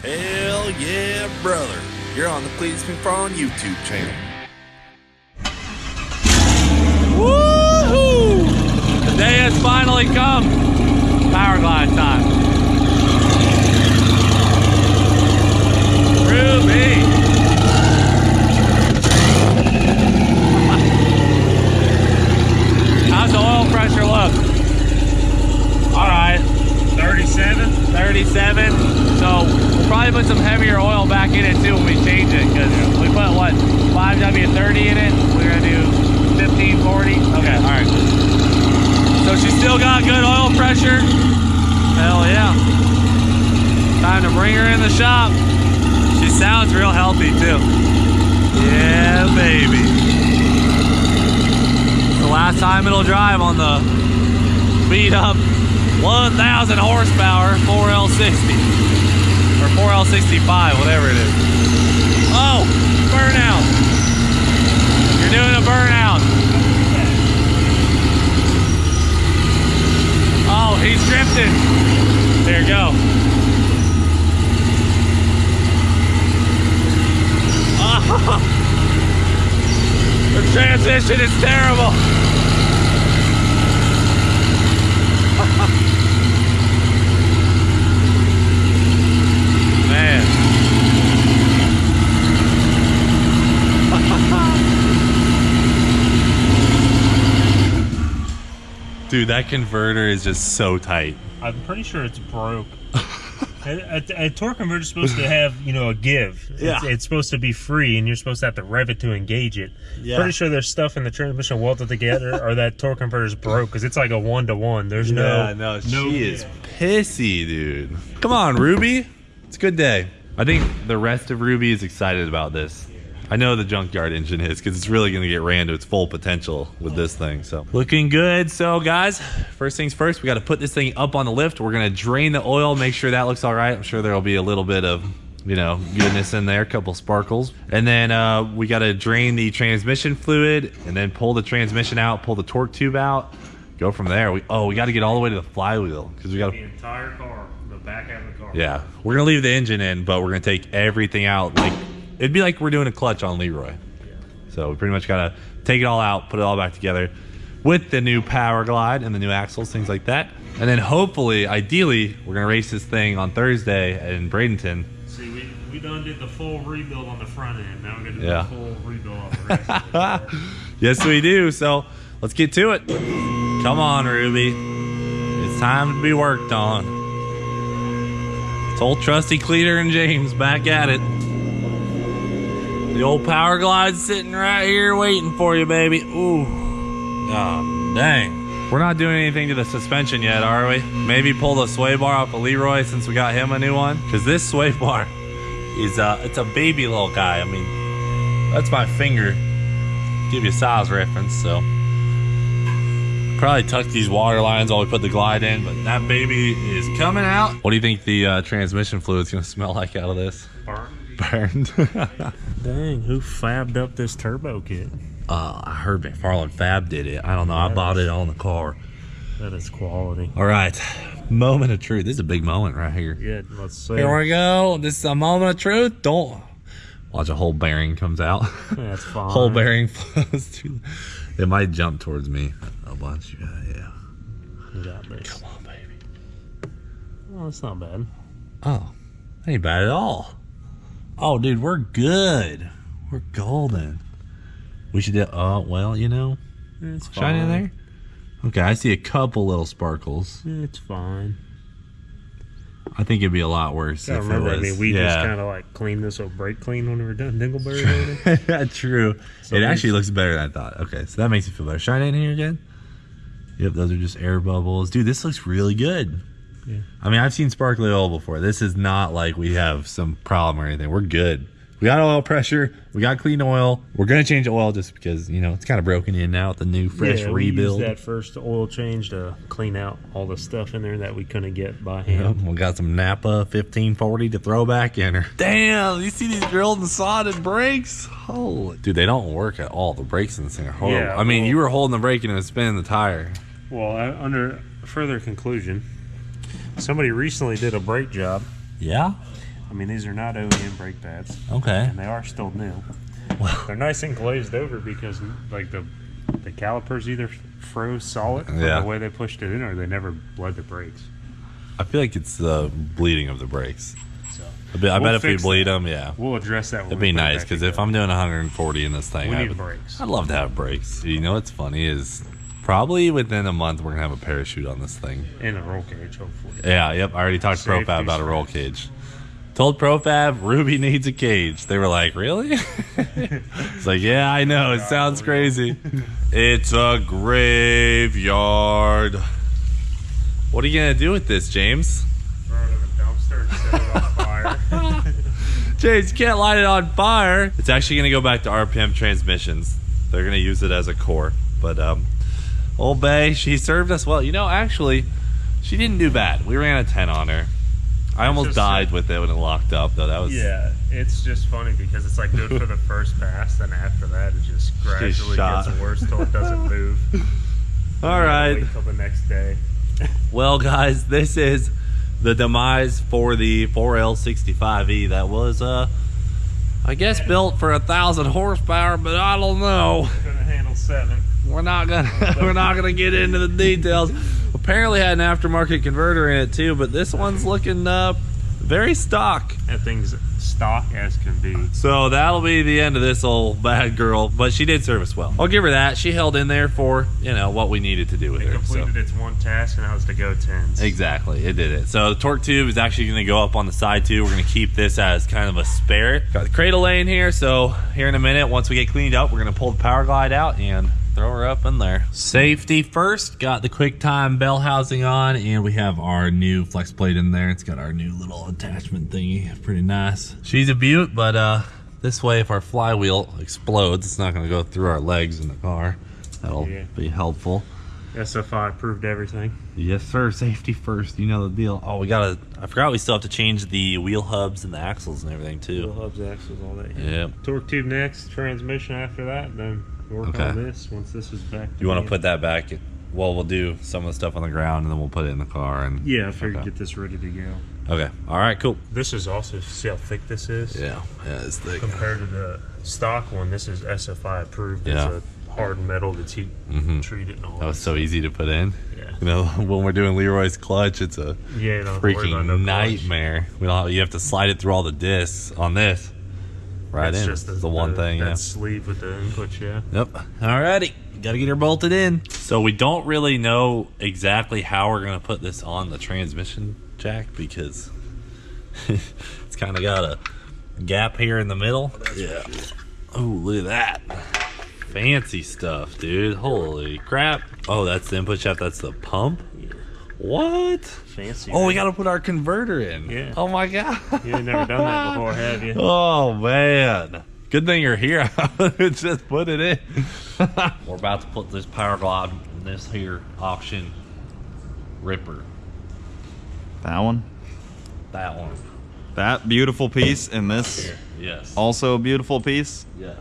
Hell yeah, brother. You're on the Cleetus McFarland YouTube channel. Woohoo! The day has finally come. Powerglide time. Ruby! How's the oil pressure look? Alright. 37? 37. So we'll probably put some heavier oil back in it too when we change it, because we put what, 5W30 in it. We're gonna do 1540. Okay, all right. So she's still got good oil pressure. Hell yeah. Time to bring her in the shop. She sounds real healthy too. Yeah, baby. It's the last time it'll drive on the beat up 1,000 horsepower 4L60 or 4L65, whatever it is. Oh, burnout! You're doing a burnout. Oh, he's drifting. There you go. Oh, the transition is terrible. Man. Dude, that converter is just so tight. I'm pretty sure it's broke. A torque converter is supposed to have, you know, a give. Yeah. It's supposed to be free, and you're supposed to have to rev it to engage it. Yeah. Pretty sure there's stuff in the transmission welded together, or that torque converter is broke, because it's like a 1-to-1. There's no. She is pissy, dude. Come on, Ruby. It's a good day. I think the rest of Ruby is excited about this. I know the junkyard engine is, because it's really going to get ran to its full potential with this thing. So looking good. So guys, first things first, we got to put this thing up on the lift. We're going to drain the oil, make sure that looks all right. I'm sure there'll be a little bit of, you know, goodness in there, a couple sparkles. And then we got to drain the transmission fluid, and then pull the transmission out, pull the torque tube out, go from there. We got to get all the way to the flywheel, because we got The entire car, the back half of the car. Yeah, we're going to leave the engine in, but we're going to take everything out. Like, it'd be like we're doing a clutch on Leroy. Yeah. So we pretty much got to take it all out, put it all back together with the new Powerglide and the new axles, things like that. And then hopefully, ideally, we're going to race this thing on Thursday in Bradenton. See, we done did the full rebuild on the front end. Now we're going to do Yeah. the full rebuild on the rest. Yes, we do. So let's get to it. Come on, Ruby. It's time to be worked on. It's old trusty Cleeter and James back at it. The old Powerglide's sitting right here waiting for you, baby. Ooh. Oh, dang. We're not doing anything to the suspension yet, are we? Maybe pull the sway bar off of Leroy since we got him a new one. Because this sway bar is it's a baby little guy. I mean, that's my finger. Give you a size reference, so. Probably tuck these water lines while we put the glide in, but that baby is coming out. What do you think the transmission fluid's gonna smell like out of this? Burned. Dang, who fabbed up this turbo kit? I heard McFarland Fab did it. I don't know. I bought it on the car. That is quality. All right. Moment of truth. This is a big moment right here. Good, let's see. Here we go. This is a moment of truth. Don't watch a whole bearing comes out. That's fine. Whole bearing flows to. It might jump towards me a bunch. Yeah. You got this. Come on, baby. Oh, that's not bad. Oh, that ain't bad at all. Oh, dude, we're good. We're golden. We should do. Oh, well, you know. It's fine. Shine in there. Okay, I see a couple little sparkles. It's fine. I think it'd be a lot worse. I if remember, it was, I mean, we just kind of like cleaned this up, brake clean when we were done Dingleberry loading. Yeah, true. So it actually looks better than I thought. Okay, so that makes me feel better. Shine in here again. Yep, those are just air bubbles. Dude, this looks really good. Yeah. I mean, I've seen sparkly oil before. This is not like we have some problem or anything. We're good. We got oil pressure. We got clean oil. We're going to change the oil just because, you know, it's kind of broken in now with the new fresh rebuild. We used that first oil change to clean out all the stuff in there that we couldn't get by hand. Yep, we got some Napa 1540 to throw back in her. Damn, you see these drilled and sodded brakes? Holy. Dude, they don't work at all. The brakes in this thing are horrible. Yeah, I mean, well, you were holding the brake and it was spinning the tire. Well, under further conclusion, somebody recently did a brake job. Yeah? I mean, these are not OEM brake pads. Okay. And they are still new. They're nice and glazed over because like the calipers either froze solid from the way they pushed it in, or they never bled the brakes. I feel like it's the bleeding of the brakes. So I bet if we bleed them, we'll address that. It'd be nice because if I'm doing 140 in this thing, we need brakes. I'd love to have brakes. You know what's funny is probably within a month we're gonna have a parachute on this thing and a roll cage, hopefully. Yeah, yep. I already talked to ProFab about a roll cage. Told ProFab Ruby needs a cage. They were like, really? It's like, yeah, I know. It sounds crazy. It's a graveyard. What are you going to do with this, James? Throw it in the dumpster and set it on fire. James, you can't light it on fire. It's actually going to go back to RPM transmissions. They're going to use it as a core. But Old Bay, she served us well. You know, actually, she didn't do bad. We ran a 10 on her. I almost died with it when it locked up, though. That was it's just funny because it's like good for the first pass, then after that it just gradually gets worse till it doesn't move. All right. Wait till the next day. Well, guys, this is the demise for the 4L65E. That was, I guess, built for 1,000 horsepower, but I don't know. Gonna handle 7. We're not gonna get into the details. Apparently had an aftermarket converter in it too, but this one's looking very stock. That thing's stock as can be. So that'll be the end of this old bad girl, but she did serve us well. I'll give her that. She held in there for, you know, what we needed to do with her. It completed its one task, and that was to go 10s. Exactly, it did it. So the torque tube is actually going to go up on the side too. We're going to keep this as kind of a spare. Got the cradle lane here, so here in a minute, once we get cleaned up, we're going to pull the Powerglide out and throw her up in there. Safety first. Got the QuickTime bell housing on, and we have our new flex plate in there. It's got our new little attachment thingy. Pretty nice. She's a beaut, but this way, if our flywheel explodes, it's not going to go through our legs in the car. That'll be helpful. SFI approved everything. Yes, sir. Safety first. You know the deal. Oh, I forgot we still have to change the wheel hubs and the axles and everything too. Wheel hubs, axles, all that. Yeah. Torque tube next, transmission after that, then work on this once this is back. You want to put that back? Well, we'll do some of the stuff on the ground and then we'll put it in the car. And I figured get this ready to go. Okay. All right. Cool. This is also, see how thick this is? Yeah. Yeah, it's thick. Compared to the stock one, this is SFI approved. Yeah. It's a hard metal that's heat treated and all. That was so easy to put in. Yeah. You know, when we're doing Leroy's clutch, it's a freaking nightmare. You have to slide it through all the discs on this. Right in. Just the one thing. That sleeve with the inputs, Yep. Alrighty. Gotta get her bolted in. So we don't really know exactly how we're gonna put this on the transmission jack because it's kind of got a gap here in the middle. Oh, look at that. Fancy stuff, dude. Holy crap. Oh, that's the input shaft. That's the pump. What? Fancy. Oh, we gotta put our converter in. Yeah. Oh my god. You've never done that before, have you? Oh man. Good thing you're here. I would just put it in. We're about to put this Powerglide in this here auction ripper. That one? That one. That beautiful piece and this Here. Yes. also a beautiful piece Yes.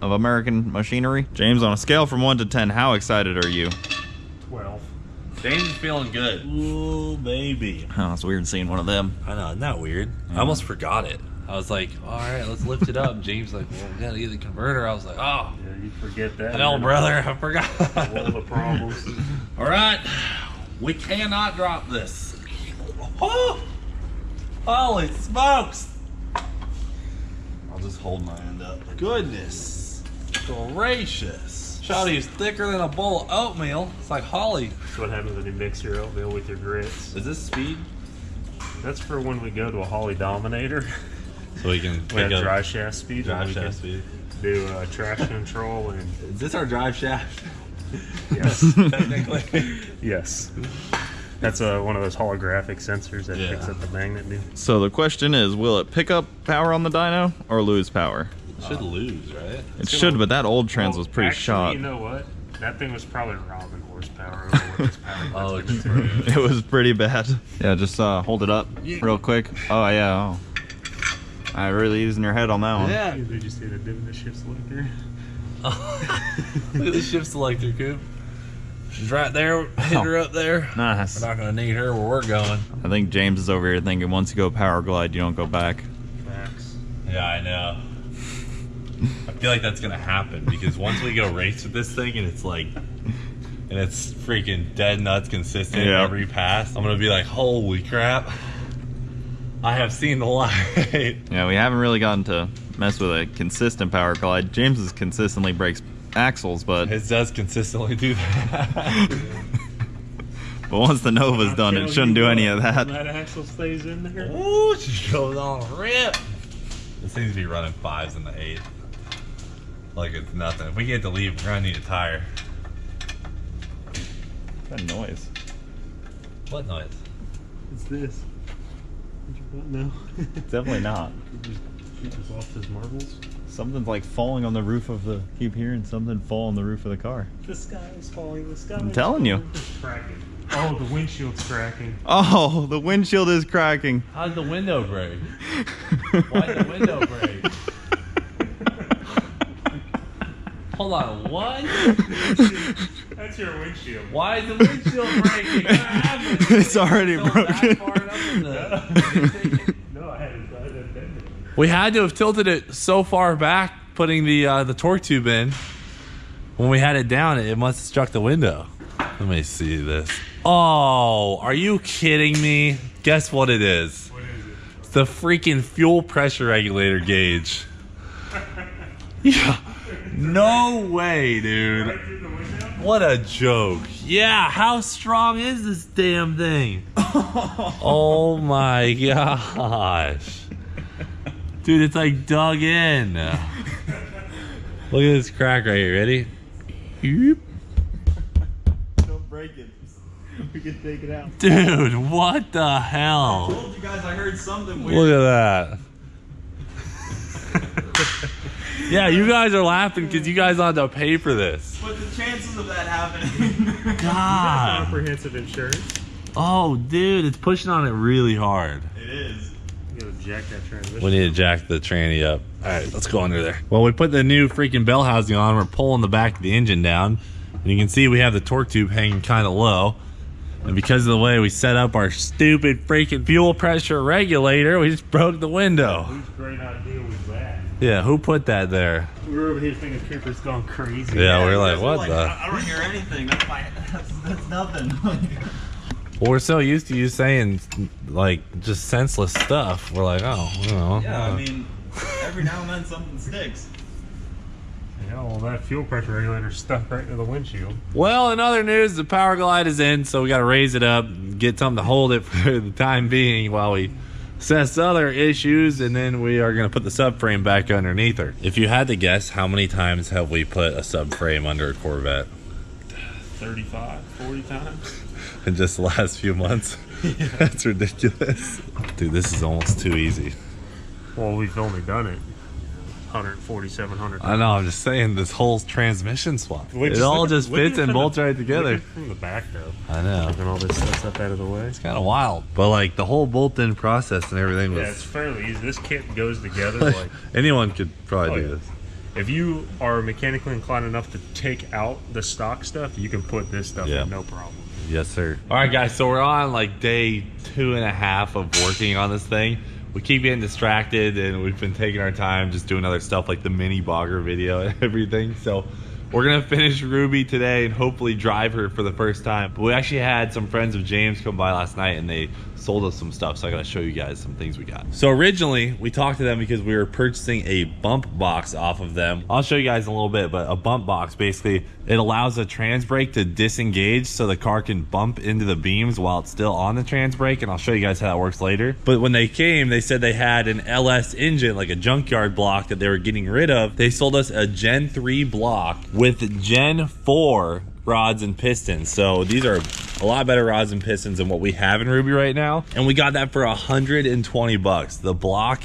of American machinery. James, on a scale from 1 to 10, how excited are you? 12. James is feeling good. Ooh, baby. Oh, it's weird seeing one of them. I know, isn't that weird? I almost forgot it. I was like, all right, let's lift it up. James like, well, we gotta get the converter. I was like, oh. Yeah, you forget that. I know, brother. I forgot. All the problems. All right. We cannot drop this. Oh! Holy smokes. I'll just hold my end up. Goodness gracious. Shawty's thicker than a bowl of oatmeal. It's like Holly. That's what happens when you mix your oatmeal with your grits. Is this speed? That's for when we go to a Holly Dominator. So we can We have drive shaft speed. drive shaft speed. Do traction control and Is this our drive shaft? yes, Technically. yes. That's one of those holographic sensors that picks up the magnet. So the question is, will it pick up power on the dyno or lose power? It should lose, right? It should, but that old trans was pretty actually, shot. You know what? That thing was probably robbing horsepower over what this power Oh, was. It was pretty bad. Yeah, just hold it up real quick. Oh, yeah. Oh. I really using your head on that one. Yeah. They just hit a dip in the shift selector. Look at the shift selector, Coop. She's right there. Hit her up there. Nice. We're not gonna need her where we're going. I think James is over here thinking once you go Powerglide, you don't go back. Max. Yeah, I know. I feel like that's gonna happen because once we go race with this thing and it's like, and it's freaking dead nuts consistent every pass, I'm gonna be like, holy crap. I have seen the light. Yeah, we haven't really gotten to mess with a consistent Powerglide. James consistently breaks axles, but it does consistently do that. but once the Nova's done, it shouldn't do any of that. That axle stays in there. Ooh, she goes on a rip. This seems to be running 5s in the 8. Like it's nothing. If we get to leave, we're gonna need a tire. What's that noise? What noise? It's this. No. Definitely not. He just lost his marbles. Something's like falling on the roof of the. Keep hearing something fall on the roof of the car. The sky is falling. The sky. I'm telling you. It's cracking. Oh, the windshield's cracking. Oh, the windshield is cracking. How'd the window break? Why'd the window break? Hold on, what? That's your windshield. Why is the windshield breaking? What happened? It's already broken. That far enough in the... No, I had it bended. We had to have tilted it so far back, putting the torque tube in. When we had it down, it must have struck the window. Let me see this. Oh, are you kidding me? Guess what it is? What is it? It's the freaking fuel pressure regulator gauge. Yeah. No way, dude. Right through the window? What a joke. Yeah, how strong is this damn thing? Oh my gosh. Dude, it's like dug in. Look at this crack right here. Ready? Yoop. Don't break it. We can take it out. Dude, what the hell? I told you guys I heard something weird. Look at that. Yeah, you guys are laughing because you guys had to pay for this. But the chances of that happening. God. Comprehensive insurance. Oh, dude, it's pushing on it really hard. It is. You gotta jack that transmission. We need to jack the tranny up. All right, let's go under there. Well, we put the new freaking bell housing on. We're pulling the back of the engine down. And you can see we have the torque tube hanging kind of low. And because of the way we set up our stupid freaking fuel pressure regulator, we just broke the window. Whose great idea was that? Yeah, who put that there? We were over here thinking Cooper's gone crazy. Yeah, we're like, what the? I don't hear anything. That's nothing. Well, we're so used to you saying, like, just senseless stuff. We're like, oh, you know. Yeah, I mean, every now and then something sticks. Yeah, well, that fuel pressure regulator stuck right into the windshield. Well, in other news, the Powerglide is in, so we got to raise it up, get something to hold it for the time being while we assess other issues, and then we are going to put the subframe back underneath her. If you had to guess, how many times have we put a subframe under a Corvette? 35, 40 times. In just the last few months? Yeah. That's ridiculous. Dude, this is almost too easy. Well, we've only done it 14700. I know, I'm just saying, this whole transmission swap. Wait, it all just look at fits and from bolts the- right together. look at from the back, though. I know. Taking all this stuff out of the way. It's kind of wild. But, like, the whole bolt-in process and everything Yeah, it's was... fairly easy. This kit goes together like... anyone could probably Oh, do yeah. this. If you are mechanically inclined enough to take out the stock stuff, you can put this stuff Yeah. in, no problem. Yes, sir. All right, guys, so we're on like day 2.5 of working on this thing. We keep getting distracted, and we've been taking our time just doing other stuff like the mini bogger video and everything. So we're gonna finish Ruby today and hopefully drive her for the first time. But we actually had some friends of James come by last night, and they sold us some stuff, so I gotta show you guys some things we got. So originally we talked to them because we were purchasing a bump box off of them. I'll show you guys in a little bit, but a bump box, basically it allows the trans brake to disengage so the car can bump into the beams while it's still on the trans brake, and I'll show you guys how that works later. But when they came, they said they had an LS engine, like a junkyard block that they were getting rid of. They sold us a Gen 3 block with Gen 4 rods and pistons. So these are a lot better rods and pistons than what we have in Ruby right now, and we got that for 120 bucks. The block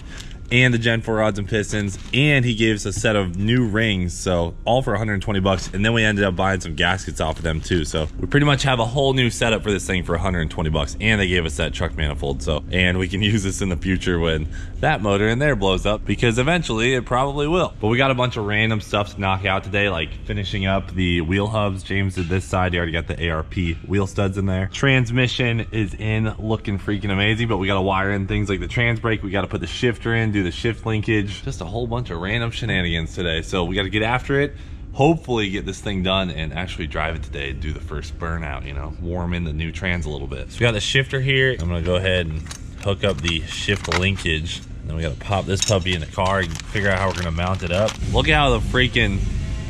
and the Gen 4 rods and pistons, and he gave us a set of new rings, so all for 120 bucks. And then we ended up buying some gaskets off of them too, so we pretty much have a whole new setup for this thing for 120 bucks. And they gave us that truck manifold, so, and we can use this in the future when that motor in there blows up, because eventually it probably will. But we got a bunch of random stuff to knock out today, like finishing up the wheel hubs. James did this side. He already got the ARP wheel studs in there. Transmission is in, looking freaking amazing, but we got to wire in things like the trans brake. We got to put the shifter in, do the shift linkage, just a whole bunch of random shenanigans today. So we got to get after it, hopefully get this thing done and actually drive it today and do the first burnout, you know, warm in the new trans a little bit. So we got the shifter here. I'm gonna go ahead and hook up the shift linkage. Then we got to pop this puppy in the car and figure out how we're gonna mount it up. Look at how the freaking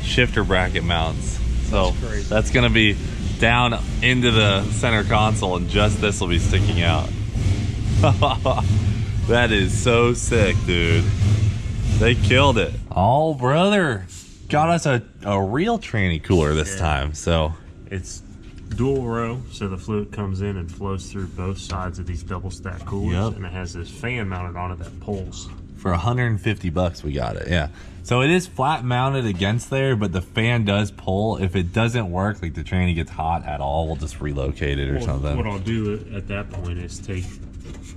shifter bracket mounts. So that's gonna be down into the center console, and just this will be sticking out. That is so sick, dude. They killed it. Oh, brother. Got us a real tranny cooler this time, so. It's dual row, so the fluid comes in and flows through both sides of these double stack coolers. And it has this fan mounted on it that pulls. For 150 bucks we got it, yeah. So it is flat mounted against there, but the fan does pull. If it doesn't work, like the tranny gets hot at all, we'll just relocate it or something. What I'll do at that point is take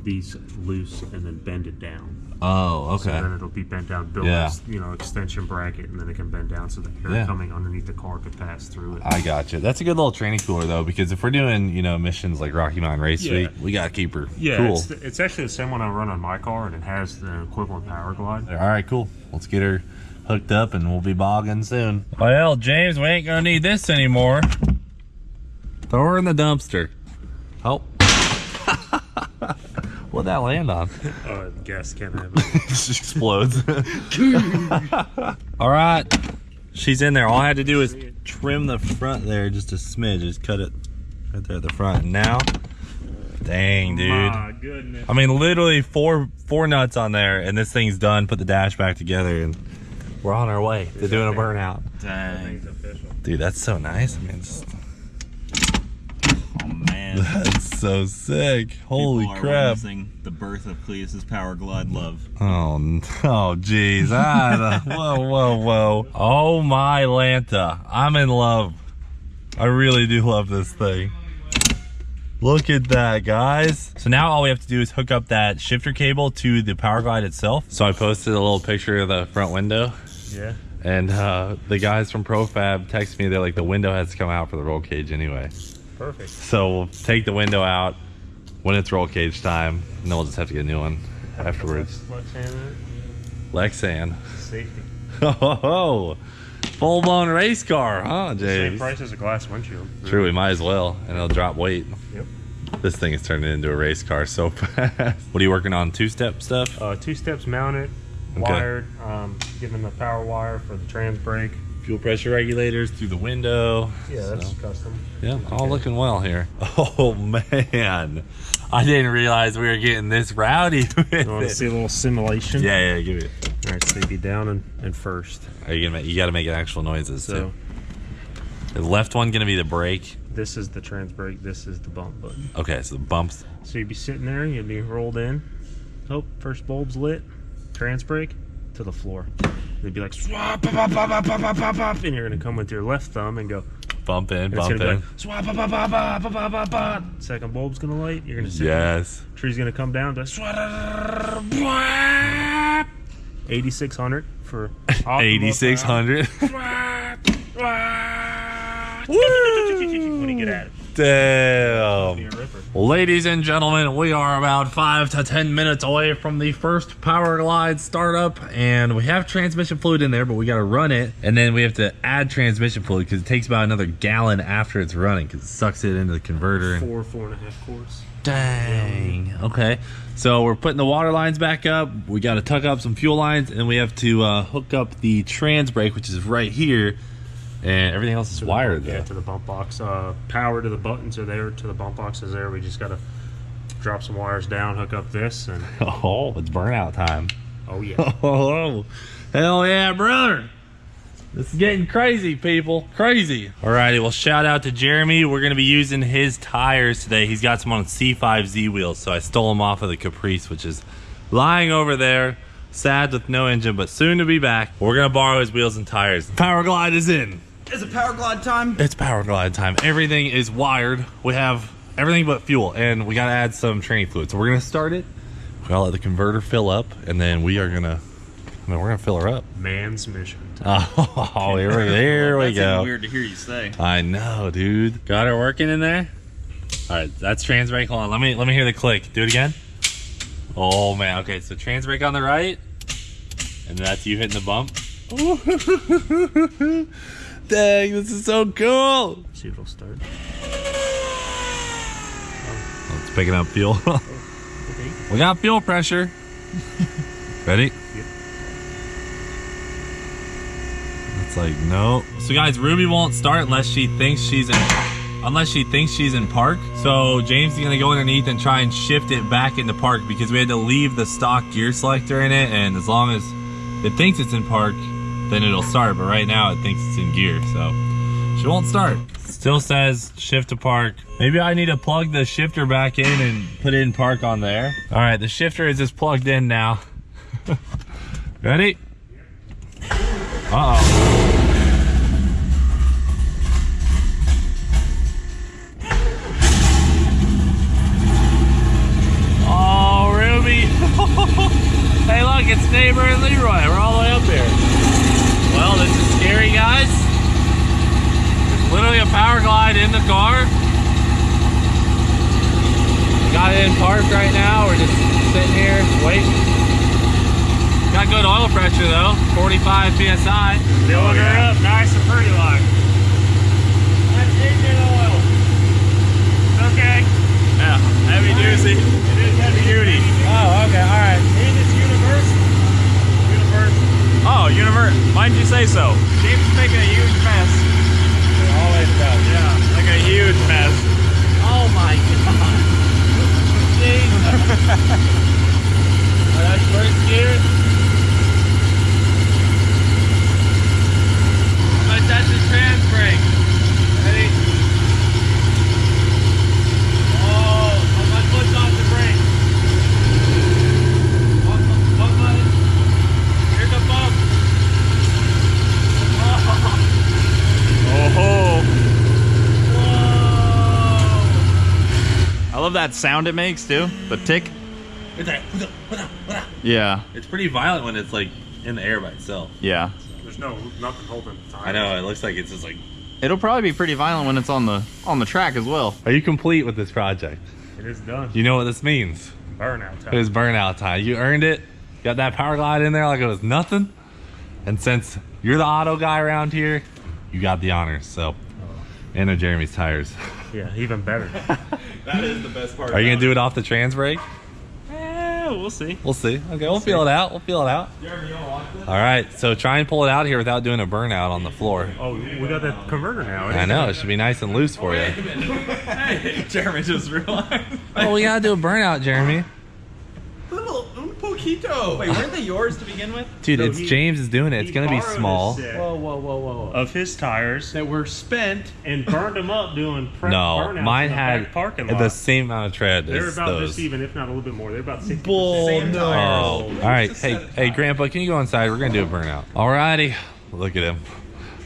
these loose and then bend it down. Oh, okay. So then it'll be bent down, build this, you know, extension bracket, and then it can bend down so the air coming underneath the car could pass through it. I got you. That's a good little tranny cooler though, because if we're doing, you know, missions like Rocky Mountain Race Week, we gotta keep her cool. It's actually the same one I run on my car, and it has the equivalent Powerglide. All right, cool. Let's get her hooked up and we'll be bogging soon. Well, James, we ain't gonna need this anymore. Throw her in the dumpster. Oh. What'd that land on? The gas can't have it. It just explodes. All right, she's in there. All I had to do is trim the front there just a smidge. Just cut it right there at the front. And now, dang, dude. My goodness. I mean, literally four nuts on there, and this thing's done. Put the dash back together, and we're on our way to doing a burnout. Dang. Dude, that's so nice. I mean, it's, oh man, that's so sick. Holy crap. Witnessing the birth of Cleetus' Powerglide love. Oh, jeez. Whoa. Oh, my Lanta. I'm in love. I really do love this thing. Look at that, guys. So now all we have to do is hook up that shifter cable to the Powerglide itself. So I posted a little picture of the front window. Yeah. And the guys from ProFab texted me, they're like, the window has to come out for the roll cage anyway. Perfect. So we'll take the window out when it's roll cage time, and then we'll just have to get a new one afterwards. Lexan. Safety. Oh, full-blown race car, huh, James? Same price as a glass windshield. True, we might as well, and it'll drop weight. Yep. This thing is turning into a race car so fast. What are you working on, two-step stuff? 2 steps mounted, wired, getting the power wire for the trans brake. Fuel pressure regulators through the window. Yeah, that's custom. Yeah, all looking well here. Oh, man. I didn't realize we were getting this rowdy with You want to see a little simulation? Yeah, give it. All right, so you'd be down and first. Are you gonna? You got to make actual noises So, too. The left one gonna be the brake. this is the trans brake, this is the bump button. Okay, so the bumps. So you'd be sitting there, you'd be rolled in. Oh, first bulb's lit. Trans brake to the floor. They'd be like, swap, pop, pop, pop, pop, pop, pop, pop, and you're gonna come with your left thumb and go. Bump in, And bump it's gonna in. be like, swap, pop, pop, pop, pop, pop, pop, pop, pop. Second bulb's gonna light. You're gonna sit. Yes. Tree's gonna come down. To 8,600 for 8,600. When you get at it. Damn. Be a ripper. Ladies and gentlemen, we are about 5 to 10 minutes away from the first Powerglide startup, and we have transmission fluid in there, but we got to run it, and then we have to add transmission fluid because it takes about another gallon after it's running because it sucks it into the converter. 4.5 quarts. Dang. Okay. So we're putting the water lines back up. We got to tuck up some fuel lines, and we have to hook up the trans brake, which is right here. And everything else is wired, though. Yeah, to the bump box. Power to the buttons are there, to the bump box is there. We just got to drop some wires down, hook up this, and... Oh, it's burnout time. Oh, yeah. Oh, hell yeah, brother. This is getting crazy, people. Crazy. Alrighty, well, shout out to Jeremy. We're going to be using his tires today. He's got some on C5Z wheels, so I stole them off of the Caprice, which is lying over there. sad with no engine, but soon to be back. We're gonna borrow his wheels and tires. Powerglide is in. Is it Powerglide time? It's Powerglide time. Everything is wired. We have everything but fuel, and we gotta add some training fluid. So we're gonna start it. We gotta let the converter fill up, and then we're gonna fill her up. Man's mission. Oh, there we go. That's weird to hear you say. I know, dude. Got her working in there. All right, that's trans brake. Hold on, let me hear the click. Do it again. Oh man, okay. So trans brake on the right, and that's you hitting the bump. Dang, this is so cool. See if it'll start. Oh, it's picking up fuel. Okay. We got fuel pressure. Ready? Yep. It's like no. So guys, Ruby won't start unless she thinks she's in park. So James is gonna go underneath and try and shift it back into park because we had to leave the stock gear selector in it, and as long as it thinks it's in park, then it'll start. But right now it thinks it's in gear, so she won't start. Still says shift to park. Maybe I need to plug the shifter back in and put it in park on there. All right, the shifter is just plugged in now. Ready? Uh-oh. Oh, Ruby. Hey, look, it's neighbor and Leroy. We're all the way up here. Well, this is scary, guys. There's literally a Powerglide in the car. We got it in park right now. We're just sitting here waiting. Got good oil pressure though, 45 PSI. Filling her up nice and pretty like. That's engine oil. Okay. Yeah, heavy duty. It is heavy duty. Oh, okay, all right. And it's universal. Oh, why'd you say so? James is making a huge mess. It always does. Yeah, like a huge mess. Oh my god. That's first gear. I'm gonna touch the trans brake. Ready? Oh, my foot's off the brake. One button. Here's a bump. Oh. Whoa. I love that sound it makes too. The tick. It's like, Yeah. it's pretty violent when it's like in the air by itself. Yeah. There's nothing holding the tires. I know, it looks like it's just like. It'll probably be pretty violent when it's on the track as well. Are you complete with this project? It is done. You know what this means? Burnout time. It is burnout time. You earned it. Got that Powerglide in there like it was nothing. And since you're the auto guy around here, you got the honors. So, and no Jeremy's tires. Yeah, even better. That is the best part. Are you gonna do it off the trans brake? We'll see. We'll see. Okay, we'll feel it out. We'll feel it out. Jeremy, you don't want this? All right, so try and pull it out here without doing a burnout on the floor. Oh, we got that converter now. I know, it should be nice and loose for you. Hey, Jeremy just realized. Oh, we gotta do a burnout, Jeremy. Little un poquito. Wait, weren't they yours to begin with? Dude, So it's James is doing it. It's gonna be small. Whoa. Of his tires That were spent. and burned them up doing prep No, burnouts mine in the had back parking lot. the same amount of tread They're as about those. this even, if not a little bit more. They're about 60%. Oh, all right. Hey, Grandpa, can you go inside? We're gonna do a burnout. Alrighty. Look at him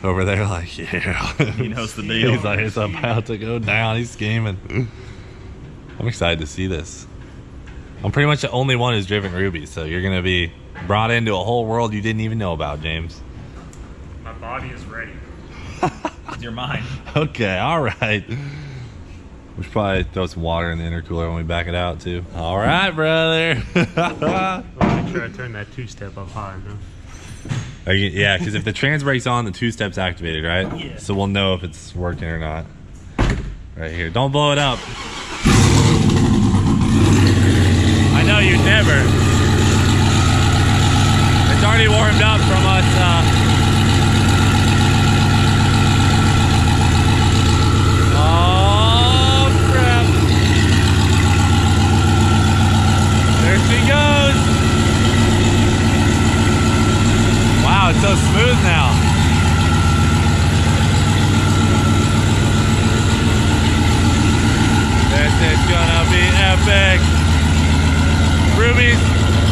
over there, like, yeah. He knows the deal. He's like, it's about to go down. He's scheming. I'm excited to see this. I'm pretty much the only one who's driven Ruby, so you're gonna be brought into a whole world you didn't even know about, James. My body is ready. It's your mind. Okay, all right. We should probably throw some water in the intercooler when we back it out too. All right, brother. I'll make sure I turn that two-step up high, huh? Yeah, because if the trans brake's on, the two-step's activated, right? Yeah. So we'll know if it's working or not. Right here. Don't blow it up. I know you never. It's already warmed up from us. Oh, crap. There she goes. Wow, it's so smooth now. This is gonna be epic. Ruby's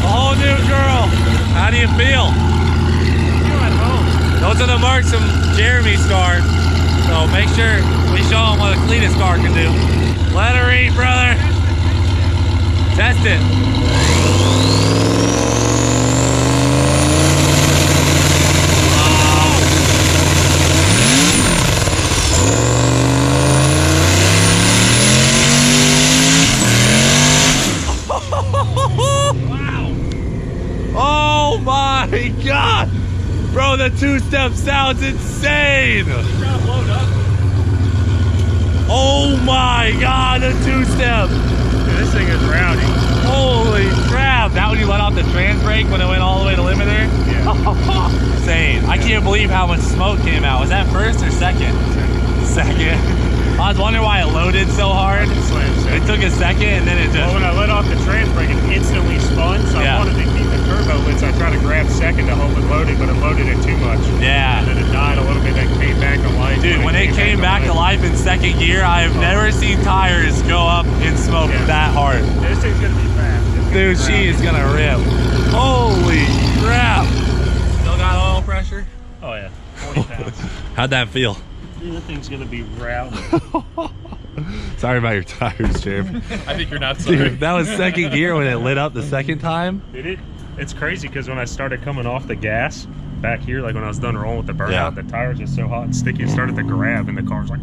a whole new girl. How do you feel? At home. Those are the marks from Jeremy's car. So make sure we show them what a Cleetus car can do. Let her eat, brother. Test it. Oh my God! Bro, the two-step sounds insane! Oh my God, the two-step! Dude, this thing is rowdy. Holy crap! That when you let off the trans brake when it went all the way to limiter? Yeah. Insane. I can't believe how much smoke came out. Was that first or second? Second. I was wondering why it loaded so hard. It took a second and then it just... Well, when I let off the trans brake, it instantly spun, so I wanted to keep the turbo lit, so I tried to grab second to hold it loaded, but it loaded it too much. Yeah. And then it died a little bit, then came back to life. Dude, when it came back to life in second gear, I have never seen tires go up in smoke that hard. This thing's gonna be fast. Dude, she is gonna rip. Holy crap. Still got oil pressure? Oh yeah, 40 pounds. How'd that feel? Dude, that thing's gonna be rowdy. Sorry about your tires, Jeremy. I think you're not sorry. Dude, that was second gear when it lit up the second time. Dude, it's crazy because when I started coming off the gas back here, like when I was done rolling with the burnout, the tires are so hot and sticky, it started to grab and the car's like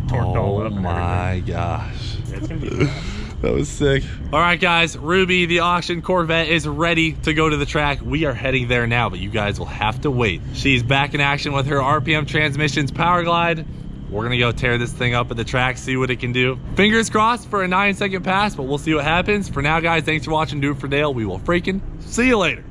torqued all up. Oh my gosh. Yeah, it's gonna be fast. That was sick. All right, guys, Ruby, the Auction Corvette, is ready to go to the track. We are heading there now, but you guys will have to wait. She's back in action with her RPM Transmissions Powerglide. We're gonna go tear this thing up at the track, see what it can do. Fingers crossed for a 9-second pass, but we'll see what happens. For now, guys, thanks for watching Do It For Dale. We will freaking see you later.